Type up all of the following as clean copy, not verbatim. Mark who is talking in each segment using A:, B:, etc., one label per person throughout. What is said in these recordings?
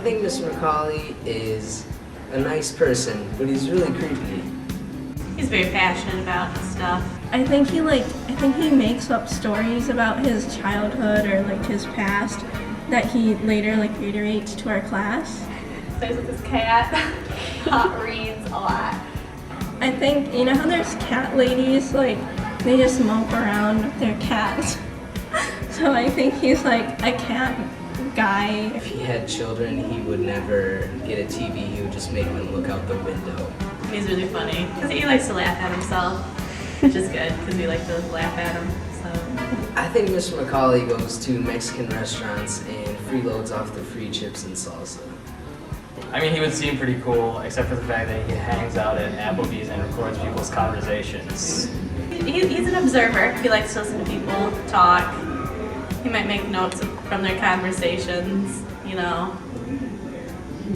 A: think Mr. McAuley is a nice person, but he's really creepy.
B: He's very passionate about stuff.
C: I think he makes up stories about his childhood or like his past that he later like reiterates to our class.
B: Plays with his cat. Reads a lot.
C: I think, you know how there's cat ladies, like they just mope around with their cats. So I think he's like a cat guy.
A: If he had children, he would never get a TV, he would just make them look out the window.
B: He's really funny because he likes to laugh at himself, which is good because we like to laugh at him. So
A: I think Mr. McAuley goes to Mexican restaurants and freeloads off the free chips and salsa.
D: I mean, he would seem pretty cool, except for the fact that he hangs out at Applebee's and records people's conversations.
B: He's an observer. He likes to listen to people talk. He might make notes from their conversations, you know.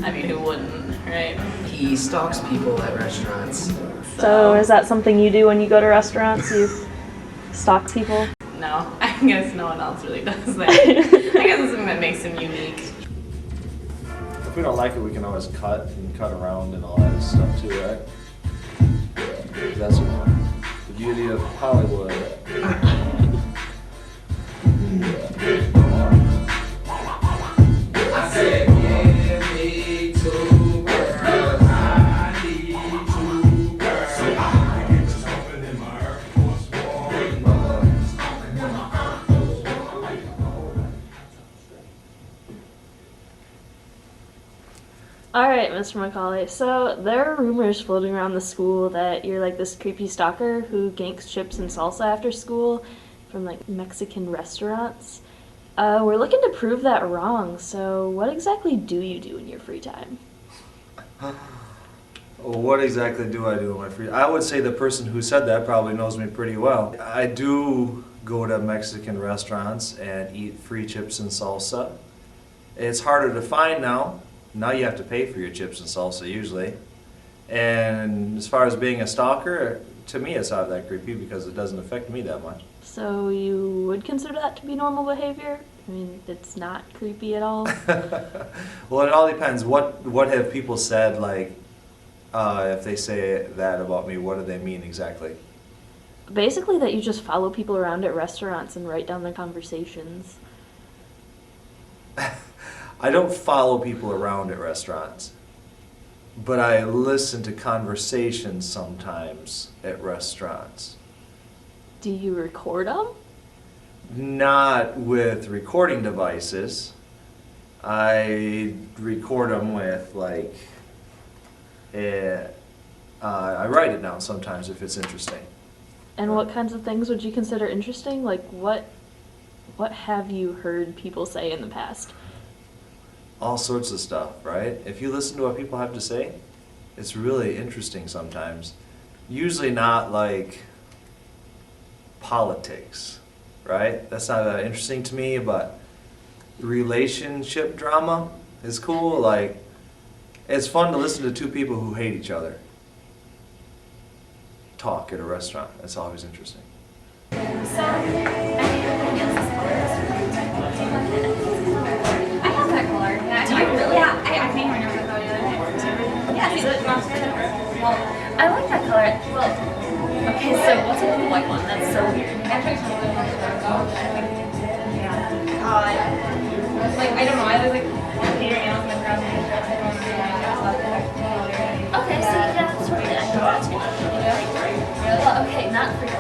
B: I mean, who wouldn't, right?
A: He stalks people at restaurants.
E: So is that something you do when you go to restaurants? You stalk people?
B: No, I guess no one else really does that. I guess it's something that makes him unique.
F: If we don't like it, we can always cut around and all that stuff too, right? That's the beauty of Hollywood.
A: I said, give me two girls, I need two girls. I get something in my Air Force One.
E: Alright, Mr. McAuley, so there are rumors floating around the school that you're like this creepy stalker who ganks chips and salsa after school from like Mexican restaurants. We're looking to prove that wrong, so what exactly do you do in your free time?
F: What exactly do I do in my free time? I would say the person who said that probably knows me pretty well. I do go to Mexican restaurants and eat free chips and salsa. It's harder to find now. Now you have to pay for your chips and salsa usually. And as far as being a stalker, to me it's not that creepy because it doesn't affect me that much.
E: So you would consider that to be normal behavior? I mean, it's not creepy at all?
F: Well, it all depends. What have people said, like, if they say that about me, what do they mean exactly?
E: Basically that you just follow people around at restaurants and write down their conversations.
F: I don't follow people around at restaurants, but I listen to conversations sometimes at restaurants.
E: Do you record them?
F: Not with recording devices. I record them with like, I write it down sometimes if it's interesting.
E: And what kinds of things would you consider interesting? Like what have you heard people say in the past?
F: All sorts of stuff, right? If you listen to what people have to say, it's really interesting sometimes. Usually not like politics, right? That's not that interesting to me, but relationship drama is cool. Like, it's fun to listen to two people who hate each other talk at a restaurant. That's always interesting.
B: So,
G: I like that color. Well, okay, so what's with the white one? That's so weird. Like, I don't know, I was like figuring out my browser. Okay, so yeah, that's what I do that too. Well, okay, not for you.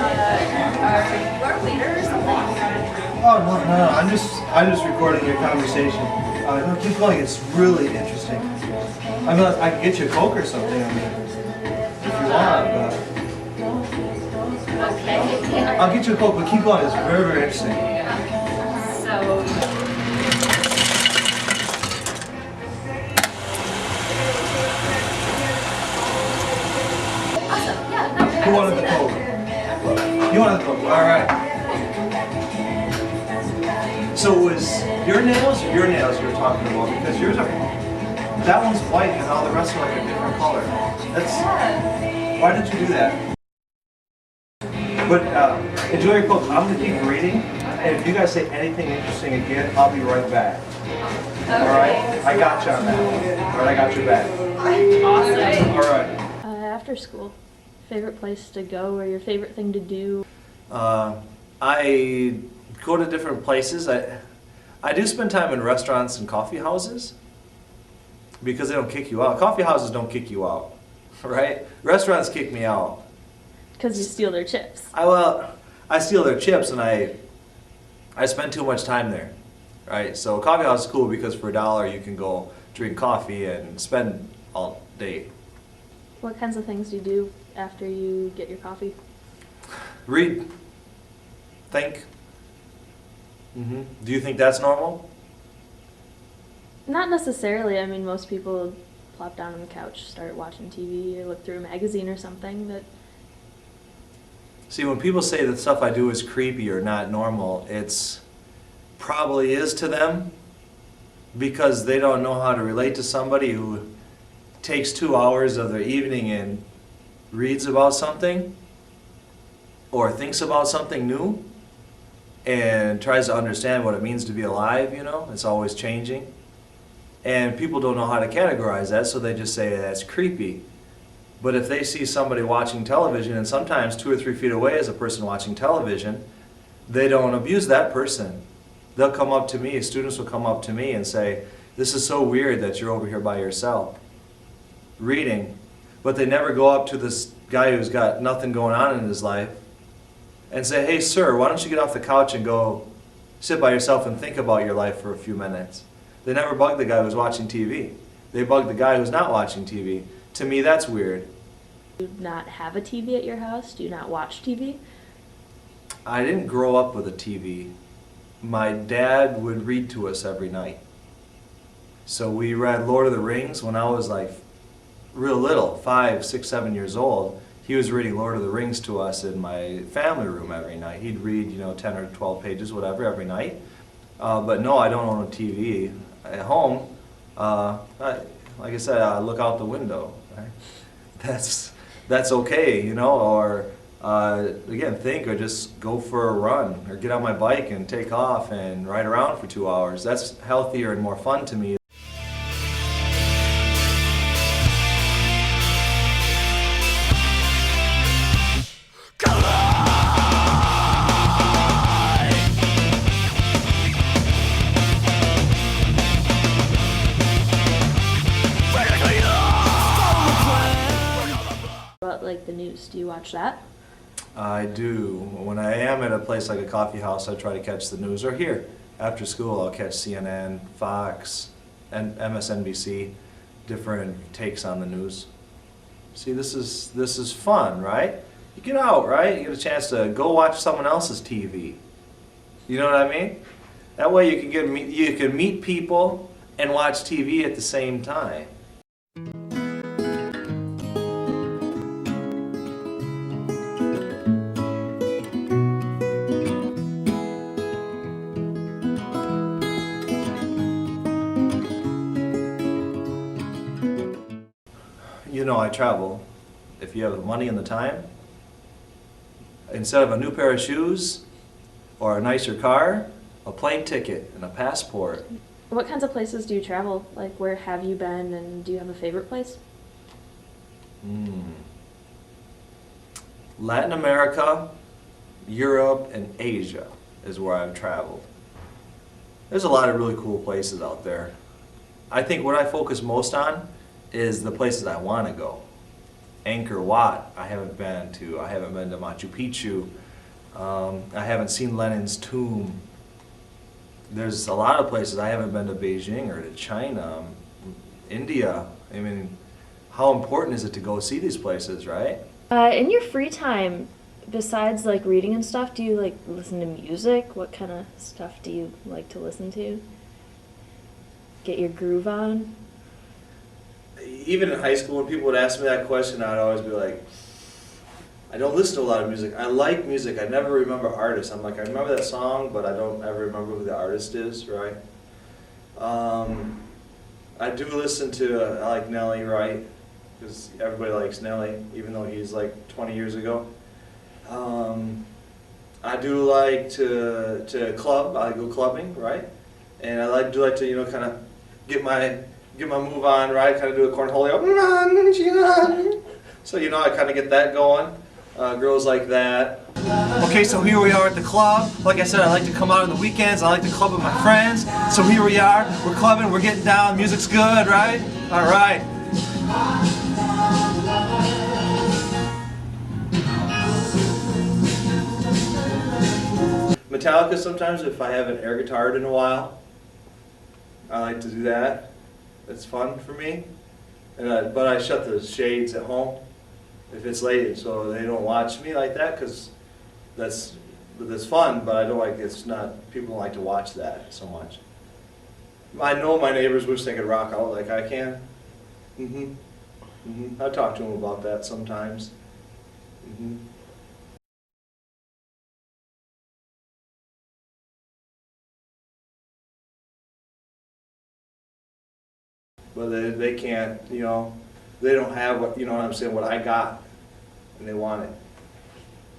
G: Are you a waiter or something?
H: Oh, no, I'm just recording your conversation. No, keep going, it's really interesting. I mean, I can get you a Coke or something, I mean, if you want, but...
G: Okay.
H: I'll get you a Coke, but keep going, it's very, very interesting.
G: So... Awesome, yeah, no.
H: Who wanted the Coke? You wanted the Coke, alright. So it was your nails or your nails you were talking about? Because yours are... That one's white and all the rest are like a different color. Why did you do that? But enjoy your Coke. I'm gonna keep reading. And if you guys say anything interesting again, I'll be right back. All right? I got you on that one. All right, I got your back.
B: Awesome.
H: All right.
E: After school, favorite place to go or your favorite thing to do?
F: I go to different places. I do spend time in restaurants and coffee houses because they don't kick you out. Coffee houses don't kick you out, right? Restaurants kick me out.
E: Because you steal their chips.
F: I steal their chips and I spend too much time there, right? So coffee house is cool because for $1 you can go drink coffee and spend all day.
E: What kinds of things do you do after you get your coffee?
F: Read. Think. Do you think that's normal?
E: Not necessarily. I mean, most people plop down on the couch, start watching TV, or look through a magazine or something, but
F: See, when people say that stuff I do is creepy or not normal, it's probably is to them because they don't know how to relate to somebody who takes 2 hours of their evening and reads about something or thinks about something new and tries to understand what it means to be alive, you know? It's always changing. And people don't know how to categorize that, so they just say that's creepy. But if they see somebody watching television, and sometimes 2 or 3 feet away is a person watching television, they don't abuse that person. They'll come up to me, students will come up to me and say, this is so weird that you're over here by yourself, reading. But they never go up to this guy who's got nothing going on in his life and say, hey sir, why don't you get off the couch and go sit by yourself and think about your life for a few minutes. They never bug the guy who's watching TV. They bug the guy who's not watching TV. To me, that's weird.
E: do you not have a TV at your house? Do you not watch TV?
F: I didn't grow up with a TV. My dad would read to us every night. So we read Lord of the Rings when I was like real little, 5, 6, 7 years old. He was reading Lord of the Rings to us in my family room every night. He'd read, 10 or 12 pages, whatever, every night. But no, I don't own a TV at home. Like I said, I look out the window. Right? That's okay, or again, think or just go for a run or get on my bike and take off and ride around for 2 hours. That's healthier and more fun to me.
E: About like the news, do you watch that?
F: I do. When I am at a place like a coffee house, I try to catch the news. Or here, after school, I'll catch CNN, Fox, and MSNBC, different takes on the news. See, this is fun, right? You get out, right? You get a chance to go watch someone else's TV. You know what I mean? That way you can meet people and watch TV at the same time. I travel. If you have the money and the time, instead of a new pair of shoes or a nicer car, a plane ticket and a passport.
E: What kinds of places do you travel? Like, where have you been, and do you have a favorite place?
F: Latin America, Europe, and Asia is where I've traveled. There's a lot of really cool places out there. I think what I focus most on is the places I want to go. Angkor Wat, I haven't been to. I haven't been to Machu Picchu. I haven't seen Lenin's tomb. There's a lot of places. I haven't been to Beijing or to China, India. I mean, how important is it to go see these places, right?
E: In your free time, besides like reading and stuff, do you like listen to music? What kind of stuff do you like to listen to? Get your groove on?
F: Even in high school, when people would ask me that question, I'd always be like, I don't listen to a lot of music. I like music. I never remember artists. I'm like, I remember that song, but I don't ever remember who the artist is, right? I do listen to, I like Nelly, right? Because everybody likes Nelly, even though he's like 20 years ago. I do like to club. I go clubbing, right? And I do like to, you know, kind of get my move on, right? Kind of do a cornholio. So, you know, I kind of get that going. Girls like that.
H: Okay, so here we are at the club. Like I said, I like to come out on the weekends. I like to club with my friends. So here we are. We're clubbing. We're getting down. Music's good, right? All right.
F: Metallica sometimes, if I haven't air guitared in a while, I like to do that. It's fun for me. But I shut the shades at home if it's late, so they don't watch me like that, because that's fun. But I don't like people don't like to watch that so much. I know my neighbors wish they could rock out like I can. I talk to them about that sometimes. But they can't, you know, they don't have what, you know what I'm saying, what I got, and they want it.